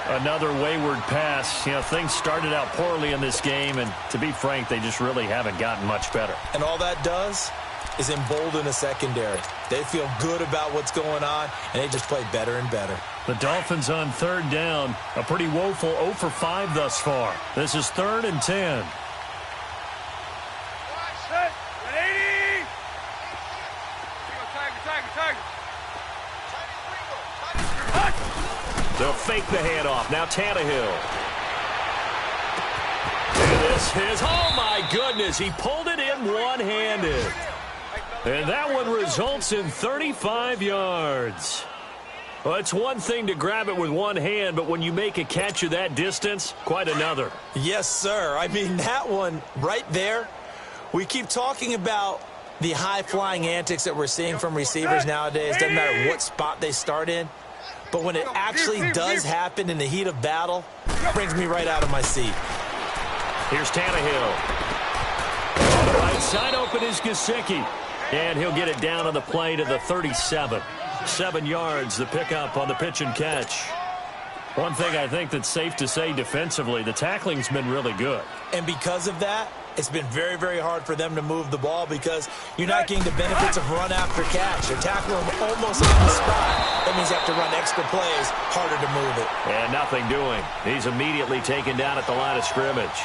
Another wayward pass. You know, things started out poorly in this game, and to be frank, they just really haven't gotten much better. And all that does is embolden a secondary. They feel good about what's going on, and they just play better and better. The Dolphins on third down, a pretty woeful 0 for 5 thus far. This is 3rd and 10. They'll fake the handoff. Now Tannehill. And this is, oh my goodness, he pulled it in one-handed. And that one results in 35 yards. Well, it's one thing to grab it with one hand, but when you make a catch of that distance, quite another. Yes, sir. I mean, that one right there, we keep talking about the high-flying antics that we're seeing from receivers nowadays. Doesn't matter what spot they start in. But when it actually does happen in the heat of battle, it brings me right out of my seat. Here's Tannehill. On the right side open is Gesicki. And he'll get it down on the play to the 37. 7 yards, the pickup on the pitch and catch. One thing I think that's safe to say defensively, the tackling's been really good. And because of that, it's been very, very hard for them to move the ball because you're not getting the benefits of run after catch. They're tackling almost on the spot. That means you have to run extra plays, harder to move it. And nothing doing. He's immediately taken down at the line of scrimmage.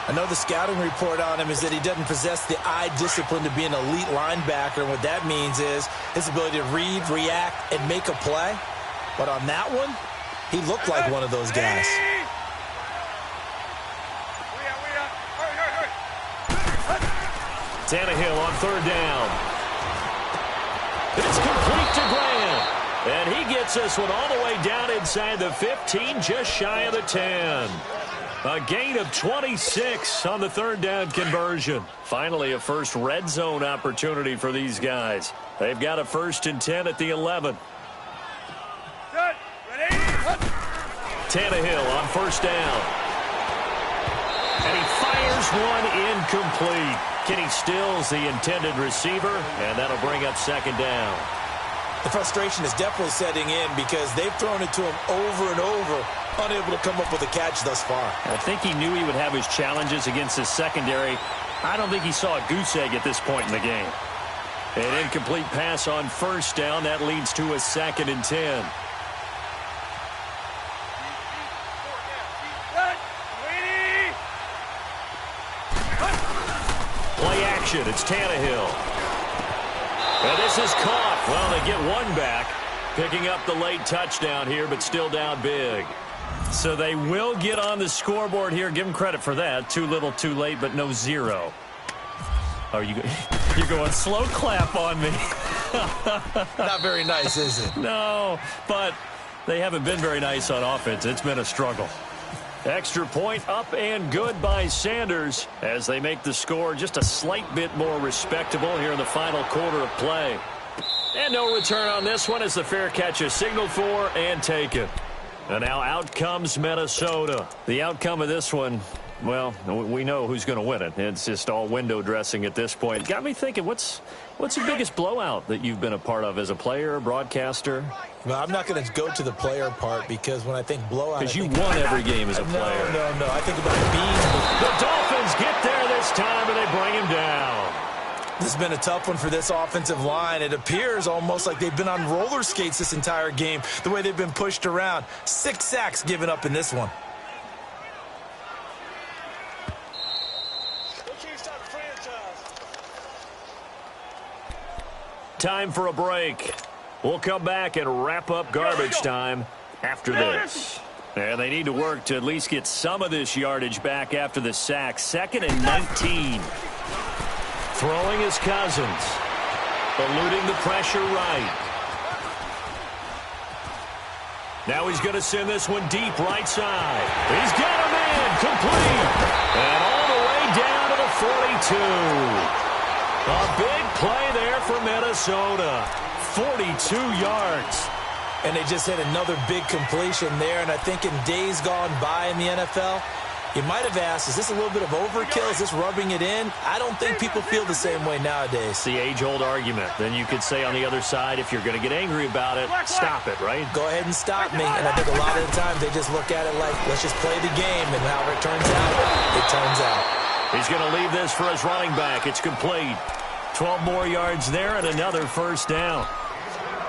I know the scouting report on him is that he doesn't possess the eye discipline to be an elite linebacker. And what that means is his ability to read, react, and make a play. But on that one, he looked like one of those guys. Tannehill on third down. It's complete to Graham. And he gets this one all the way down inside the 15, just shy of the 10. A gain of 26 on the third down conversion. Finally, a first red zone opportunity for these guys. They've got a 1st and 10 at the 11. Tannehill on first down. And he fires one incomplete. Kenny Stills the intended receiver, and that'll bring up 2nd down. The frustration is definitely setting in because they've thrown it to him over and over, unable to come up with a catch thus far. I think he knew he would have his challenges against his secondary, I don't think he saw a goose egg at this point in the game. An incomplete pass on first down. That leads to a 2nd and 10. Play action. It's Tannehill. And this is caught. Well, they get one back. Picking up the late touchdown here, but still down big. So they will get on the scoreboard here. Give them credit for that. Too little, too late, but no 0. Oh, you're going slow clap on me. Not very nice, is it? No, but they haven't been very nice on offense. It's been a struggle. Extra point up and good by Sanders as they make the score just a slight bit more respectable here in the final quarter of play. And no return on this one as the fair catch is signaled for and taken. And now out comes Minnesota. The outcome of this one, well, we know who's going to win it. It's just all window dressing at this point. Got me thinking, what's the biggest blowout that you've been a part of as a player, broadcaster? Well, I'm not going to go to the player part because when I think blowout... Because you won every game as a player. No. I think about being... The Dolphins get there this time, and they bring him down. This has been a tough one for this offensive line. It appears almost like they've been on roller skates this entire game, the way they've been pushed around. 6 sacks given up in this one. Time for a break. We'll come back and wrap up garbage time after this. And they need to work to at least get some of this yardage back after the sack. 2nd and 19. Throwing is Cousins. Eluding the pressure right. Now he's going to send this one deep right side. He's got a man complete. And all the way down to the 42. A big play there for Minnesota. 42 yards. And they just hit another big completion there. And I think in days gone by in the NFL, you might have asked, is this a little bit of overkill? Is this rubbing it in? I don't think people feel the same way nowadays. It's the age-old argument. Then you could say on the other side, if you're going to get angry about it, stop it, right? Go ahead and stop me. And I think a lot of the time they just look at it like, let's just play the game. And however it turns out, it turns out. He's going to leave this for his running back. It's complete. 12 more yards there and another first down.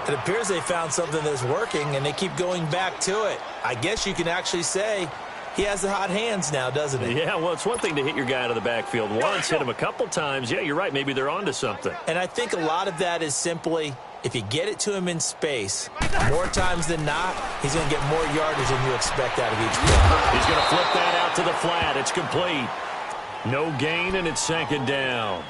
It appears they found something that's working, and they keep going back to it. I guess you can actually say he has the hot hands now, doesn't he? Yeah, well, it's one thing to hit your guy out of the backfield once, hit him a couple times. Yeah, you're right. Maybe they're onto something. And I think a lot of that is simply if you get it to him in space, more times than not, he's going to get more yardage than you expect out of each play. He's going to flip that out to the flat. It's complete. No gain, and it's 2nd down.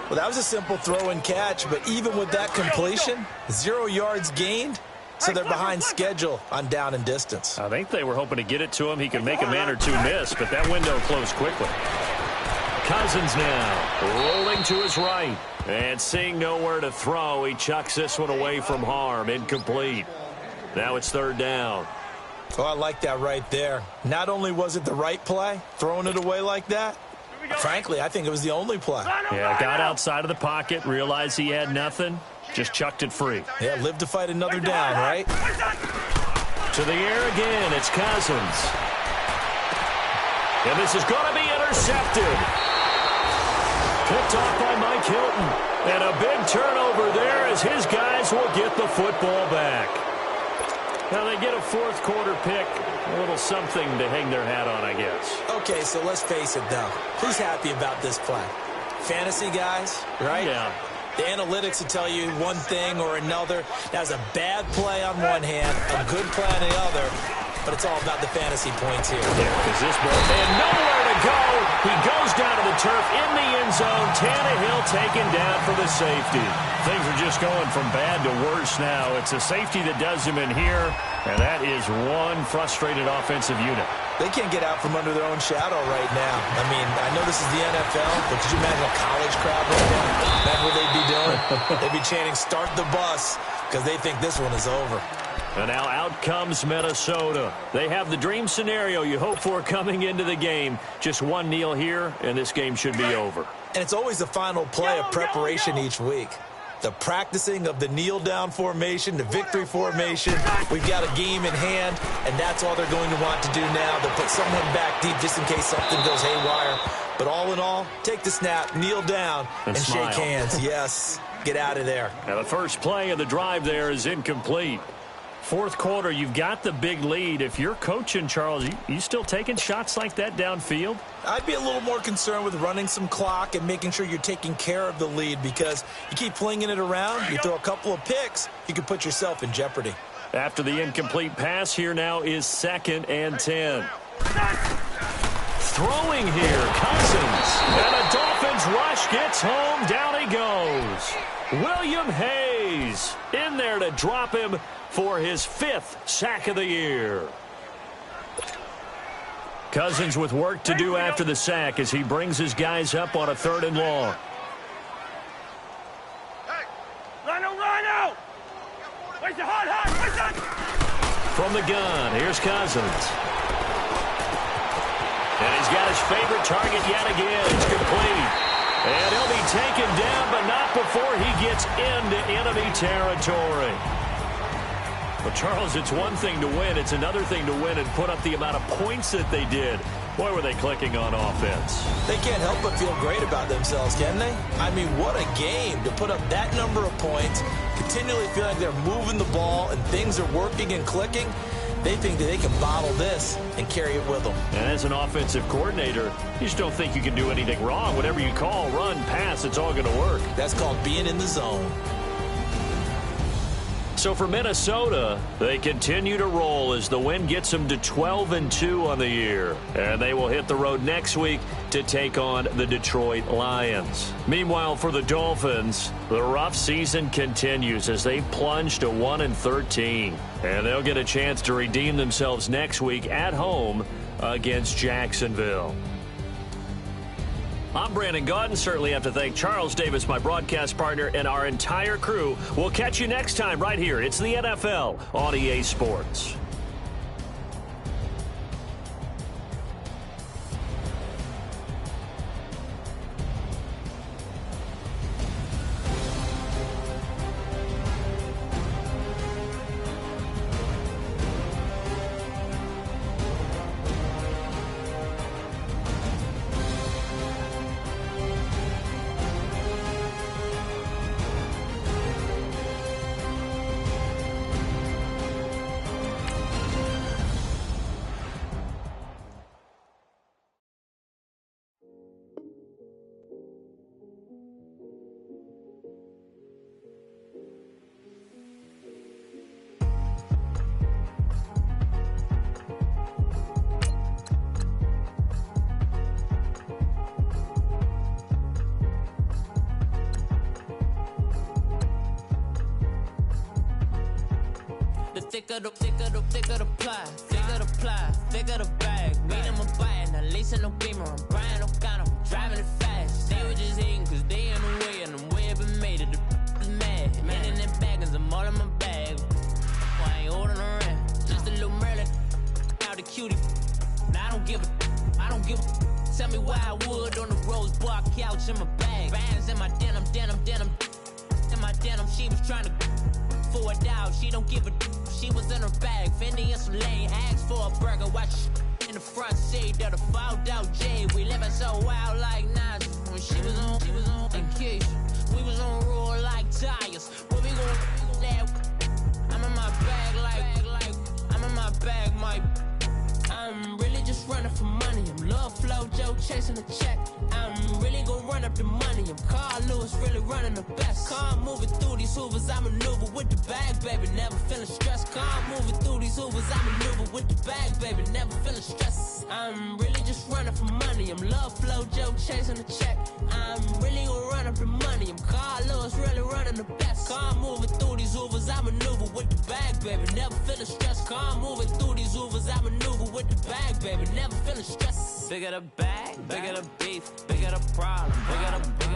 Well, that was a simple throw and catch, but even with that completion, 0 yards gained, so they're behind schedule on down and distance. I think they were hoping to get it to him. He could make a man or two miss, but that window closed quickly. Cousins now rolling to his right. And seeing nowhere to throw, he chucks this one away from harm. Incomplete. Now it's 3rd down. Oh, I like that right there. Not only was it the right play, throwing it away like that, frankly, I think it was the only play. Yeah, got outside of the pocket, realized he had nothing, just chucked it free. Yeah, live to fight another down, right? To the air again, it's Cousins. And this is going to be intercepted. Picked off by Mike Hilton. And a big turnover there as his guys will get the football back. Now they get a 4th quarter pick. A little something to hang their hat on, I guess. Okay, so let's face it, though. Who's happy about this play? Fantasy guys, right? Yeah. The analytics will tell you one thing or another. That's a bad play on one hand, a good play on the other, but it's all about the fantasy points here. Yeah, because this ball had nowhere to go. He goes down to the turf in the end zone. Tannehill taken down for the safety. Things are just going from bad to worse now. It's a safety that does him in here, and that is one frustrated offensive unit. They can't get out from under their own shadow right now. I mean, I know this is the NFL, but could you imagine a college crowd right now? That's what they'd be doing. They'd be chanting, "Start the bus," because they think this one is over. And now out comes Minnesota. They have the dream scenario you hope for coming into the game. Just one kneel here, and this game should be over. And it's always the final play of preparation each week. The practicing of the kneel-down formation, the victory formation. We've got a game in hand, and that's all they're going to want to do now. They'll put someone back deep just in case something goes haywire. But all in all, take the snap, kneel down, and smile. shake hands. Yes, get out of there. And the first play of the drive there is incomplete. Fourth quarter, you've got the big lead. If you're coaching, Charles, you still taking shots like that downfield? I'd be a little more concerned with running some clock and making sure you're taking care of the lead, because you keep flinging it around, you throw a couple of picks, you can put yourself in jeopardy. After the incomplete pass, here now is 2nd and 10. Throwing here, Cousins. And a Dolphins rush gets home. Down he goes. William Hayes in there to drop him for his 5th sack of the year. Cousins with work to do after the sack as he brings his guys up on a 3rd and long. Hey, Rhino! Where's the hot? From the gun, here's Cousins. And he's got his favorite target yet again. It's complete. And he'll be taken down, but not before he gets into enemy territory. Well, Charles, it's one thing to win. It's another thing to win and put up the amount of points that they did. Boy, were they clicking on offense. They can't help but feel great about themselves, can they? I mean, what a game to put up that number of points, continually feel like they're moving the ball and things are working and clicking. They think that they can bottle this and carry it with them. And as an offensive coordinator, you just don't think you can do anything wrong. Whatever you call, run, pass, it's all going to work. That's called being in the zone. So for Minnesota, they continue to roll as the win gets them to 12-2 on the year. And they will hit the road next week to take on the Detroit Lions. Meanwhile, for the Dolphins, the rough season continues as they plunge to 1-13. And they'll get a chance to redeem themselves next week at home against Jacksonville. I'm Brandon Gaudin. Certainly have to thank Charles Davis, my broadcast partner, and our entire crew. We'll catch you next time right here. It's the NFL on EA Sports. Thicker the ply, thicker the bag. Meet them a buying, at least in no beamer. I'm Brian, no gun, I'm driving it fast. They were just hating cause they in the way, and the way I've been made it, the is mad. Man in that bag, cause I'm all in my bag. I ain't holding around, just a little Merlin, out the cutie. Now I don't give a, tell me why I would on the rose bar couch in my bag. Bands in my denim, in my denim, she was trying to for it out, she don't give a. She was in her bag, Fendi and some lane. Asked for a burger, watch in the front seat of the fouled out J. We living so wild like Nas. When she was on vacation. We was on roll like tires. Where we gon' that? I'm in my bag like I'm in my bag, my. I'm really just running for money. I'm Love Flow Joe chasing the check. I'm really gon' run up the money. I'm Carl Lewis, really running the best. Car moving through these hoovers, I maneuver with the bag, baby. Never feeling stressed. Car moving through these hoovers, I maneuver with the bag, baby. Never feeling stressed. I'm really just running for money. I'm Love Flow Joe chasing the check. I'm really gon' run up the money. I'm Carl Lewis, really running the best. Car moving through these hoovers, I maneuver with the bag, baby. Never feeling stressed. Car moving through these hoovers, I maneuver with the bag, baby. Never feeling stressed. Bigger the bag, bigger the beef, bigger the problem, bigger the beef.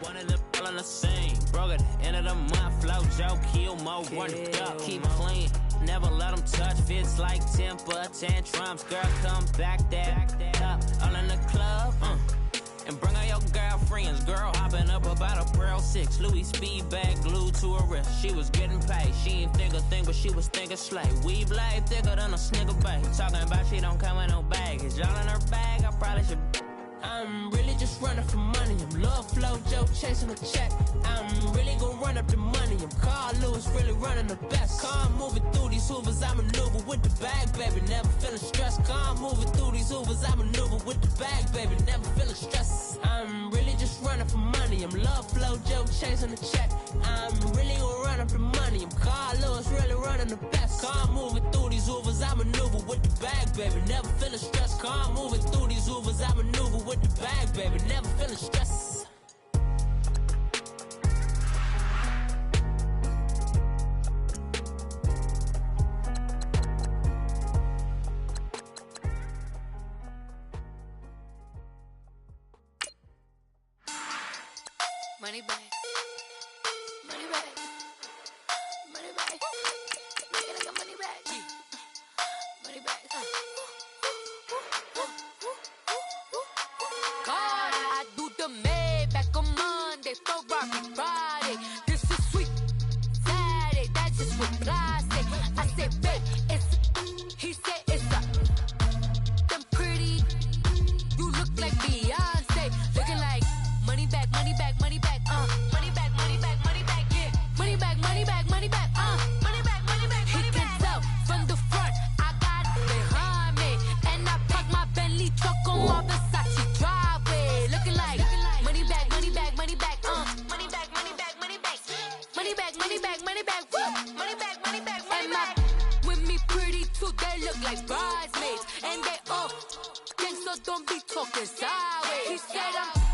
One of them, all in the same. Broke at the end of the month, Flow Joe, kill mo, run it up, keep clean. Never let them touch, fits like temper tantrums. Girl, come back that up, all in the club, and bring all your girlfriends. Girl hopping up about a Pearl 6 Louis speed bag glued to her wrist. She was getting paid, she ain't think a thing, but she was thinking slay. We blade thicker than a Snicker bag. Talking about she don't come with no baggage. All in her bag, I probably should I'm really just running for money. I'm love flow, Joe, chasing a check. I'm really gonna run up the money. I'm Carl Lewis, really running the best. Car moving through these Hoovers, I maneuver with the bag, baby. Never feeling stressed. Car moving through these Hoovers, I maneuver with the bag, baby. Never feeling stressed. I'm really just running for money. I'm love flow, Joe, chasing a check. I'm really gonna run up the money. I'm Carl Lewis, really running the best. Car moving through these Hoovers, I maneuver with the bag, baby. Never feeling stressed. Car moving through these Hoovers, I maneuver with the bag, baby. Never feeling stressed. Money bag. Money bag. Money bag. Make it like a money bag. Money bag. God, I do the Maybach on Monday, Ferrari Friday. This is sweet Saturday, that's just what classic. I said, babe, it's, he said it's a, them pretty, you look like Beyonce, looking like money back, money back, money back, money back, money back, money back, yeah, money back, money back, money back, money back, money back, money back. He can tell from the front, I got it behind me, and I park my Bentley truck on my Versace driveway, looking like money back, money back, money back, money back, money back, money back, money back, money back, money back, woo, money back, money back, money back. With me pretty too, they look like bridesmaids, and they all think so. Don't be talking sideways. He said I'm